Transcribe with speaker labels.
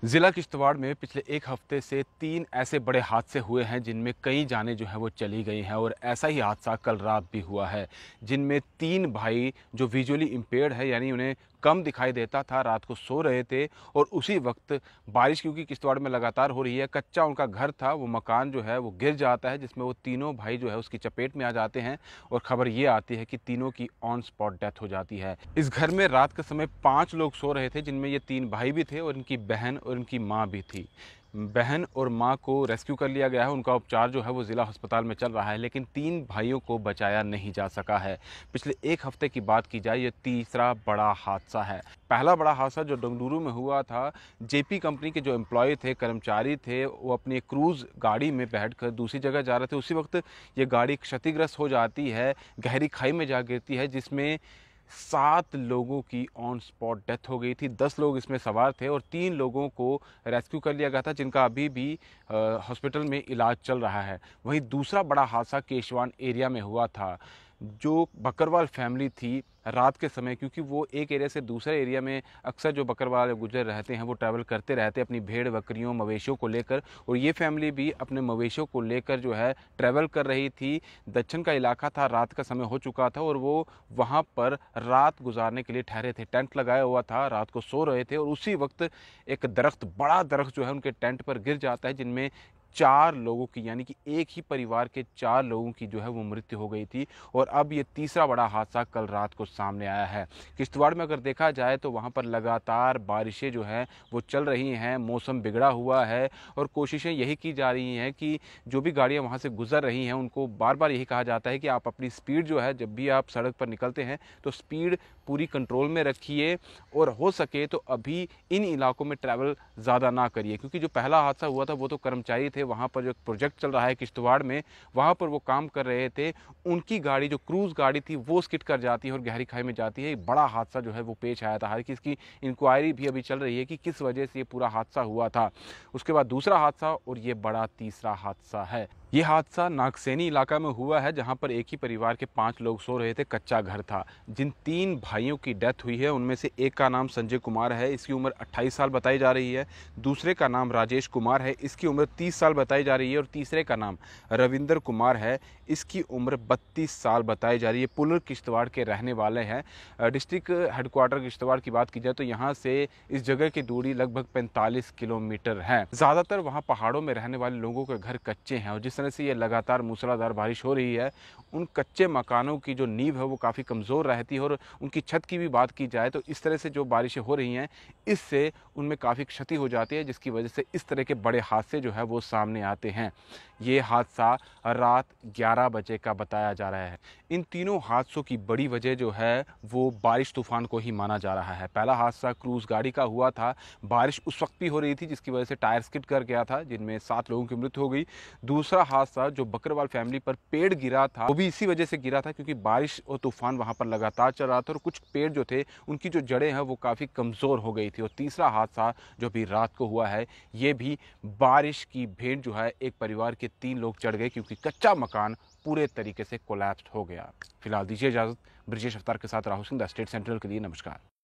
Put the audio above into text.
Speaker 1: ज़िला किश्तवाड़ में पिछले एक हफ्ते से 3 ऐसे बड़े हादसे हुए हैं जिनमें कई जानें जो हैं वो चली गई हैं और ऐसा ही हादसा कल रात भी हुआ है, जिनमें 3 भाई जो विजुअली इम्पेयर्ड है यानी उन्हें कम दिखाई देता था, रात को सो रहे थे और उसी वक्त बारिश क्योंकि किश्तवाड़ में लगातार हो रही है, कच्चा उनका घर था, वो मकान जो है वो गिर जाता है जिसमें वो तीनों भाई जो है उसकी चपेट में आ जाते हैं और खबर ये आती है कि तीनों की ऑन स्पॉट डेथ हो जाती है। इस घर में रात के समय 5 लोग सो रहे थे जिनमें ये 3 भाई भी थे और इनकी बहन और उनकी माँ भी थी। बहन और माँ को रेस्क्यू कर लिया गया है, उनका उपचार जो है वो ज़िला अस्पताल में चल रहा है, लेकिन 3 भाइयों को बचाया नहीं जा सका है। पिछले 1 हफ्ते की बात की जाए, ये तीसरा बड़ा हादसा है। पहला बड़ा हादसा जो बेंगलुरु में हुआ था, जेपी कंपनी के जो एम्प्लॉय थे, कर्मचारी थे, वो अपनी क्रूज़ गाड़ी में बैठकर दूसरी जगह जा रहे थे। उसी वक्त ये गाड़ी क्षतिग्रस्त हो जाती है, गहरी खाई में जा गिरती है जिसमें 7 लोगों की ऑन स्पॉट डेथ हो गई थी। 10 लोग इसमें सवार थे और 3 लोगों को रेस्क्यू कर लिया गया था जिनका अभी भी हॉस्पिटल में इलाज चल रहा है। वहीं दूसरा बड़ा हादसा केशवान एरिया में हुआ था। जो बकरवाल फैमिली थी, रात के समय क्योंकि वो एक एरिया से दूसरे एरिया में अक्सर जो बकरवाल गुजर रहते हैं वो ट्रैवल करते रहते हैं अपनी भेड़ बकरियों मवेशियों को लेकर, और ये फैमिली भी अपने मवेशियों को लेकर जो है ट्रैवल कर रही थी। दक्षिण का इलाका था, रात का समय हो चुका था और वो वहाँ पर रात गुजारने के लिए ठहरे थे। टेंट लगाया हुआ था, रात को सो रहे थे और उसी वक्त एक दरख्त, बड़ा दरख्त जो है उनके टेंट पर गिर जाता है जिनमें 4 लोगों की यानी कि एक ही परिवार के 4 लोगों की जो है वो मृत्यु हो गई थी। और अब ये तीसरा बड़ा हादसा कल रात को सामने आया है। किश्तवाड़ में अगर देखा जाए तो वहाँ पर लगातार बारिशें जो हैं वो चल रही हैं, मौसम बिगड़ा हुआ है और कोशिशें यही की जा रही हैं कि जो भी गाड़ियाँ वहाँ से गुजर रही हैं उनको बार-बार यही कहा जाता है कि आप अपनी स्पीड जो है, जब भी आप सड़क पर निकलते हैं तो स्पीड पूरी कंट्रोल में रखिए और हो सके तो अभी इन इलाकों में ट्रैवल ज़्यादा ना करिए, क्योंकि जो पहला हादसा हुआ था वो तो कर्मचारी थे, वहाँ पर जो एक प्रोजेक्ट चल रहा है किश्तवाड़ में, वहाँ पर वो काम कर रहे थे, उनकी गाड़ी जो क्रूज़ गाड़ी थी वो स्किड कर जाती है और गहरी खाई में जाती है। एक बड़ा हादसा जो है वो पेश आया था, हालांकि इसकी इंक्वायरी भी अभी चल रही है कि किस वजह से ये पूरा हादसा हुआ था। उसके बाद दूसरा हादसा और ये बड़ा तीसरा हादसा है। ये हादसा नागसैनी इलाका में हुआ है जहां पर एक ही परिवार के 5 लोग सो रहे थे, कच्चा घर था। जिन 3 भाइयों की डेथ हुई है उनमें से एक का नाम संजय कुमार है, इसकी उम्र 28 साल बताई जा रही है। दूसरे का नाम राजेश कुमार है, इसकी उम्र 30 साल बताई जा रही है और तीसरे का नाम रविंदर कुमार है, इसकी उम्र 32 साल बताई जा रही है। पुलर किश्तवाड़ के रहने वाले हैं। डिस्ट्रिक्ट हेडक्वार्टर किश्तवाड़ की बात की जाए तो यहाँ से इस जगह की दूरी लगभग 45 किलोमीटर है। ज़्यादातर वहाँ पहाड़ों में रहने वाले लोगों के घर कच्चे हैं और जिस तरह से ये लगातार मूसलाधार बारिश हो रही है, उन कच्चे मकानों की जो नींव है वो काफ़ी कमज़ोर रहती है और उनकी छत की भी बात की जाए तो इस तरह से जो बारिशें हो रही हैं इससे उनमें काफ़ी क्षति हो जाती है, जिसकी वजह से इस तरह के बड़े हादसे जो है वो सामने आते हैं। ये हादसा रात 11 बजे का बताया जा रहा है। इन तीनों हादसों की बड़ी वजह जो है वो बारिश तूफान को ही माना जा रहा है। पहला हादसा क्रूज़ गाड़ी का हुआ था, बारिश उस वक्त भी हो रही थी जिसकी वजह से टायर स्किड कर गया था जिनमें 7 लोगों की मृत्यु हो गई। दूसरा हादसा जो बकरवाल फैमिली पर पेड़ गिरा था वो भी इसी वजह से गिरा था क्योंकि बारिश और तूफान वहां पर लगातार चल रहा था और कुछ पेड़ जो थे उनकी जो जड़ें हैं वो काफ़ी कमज़ोर हो गई थी। और तीसरा हादसा जो भी रात को हुआ है, ये भी बारिश की भेंट जो है एक परिवार के 3 लोग चढ़ गए क्योंकि कच्चा मकान पूरे तरीके से कोलैप्स हो गया। फिलहाल दीजिए इजाज़त। ब्रिजेश अफ्तार के साथ Rahul Singh, the state central के लिए। नमस्कार।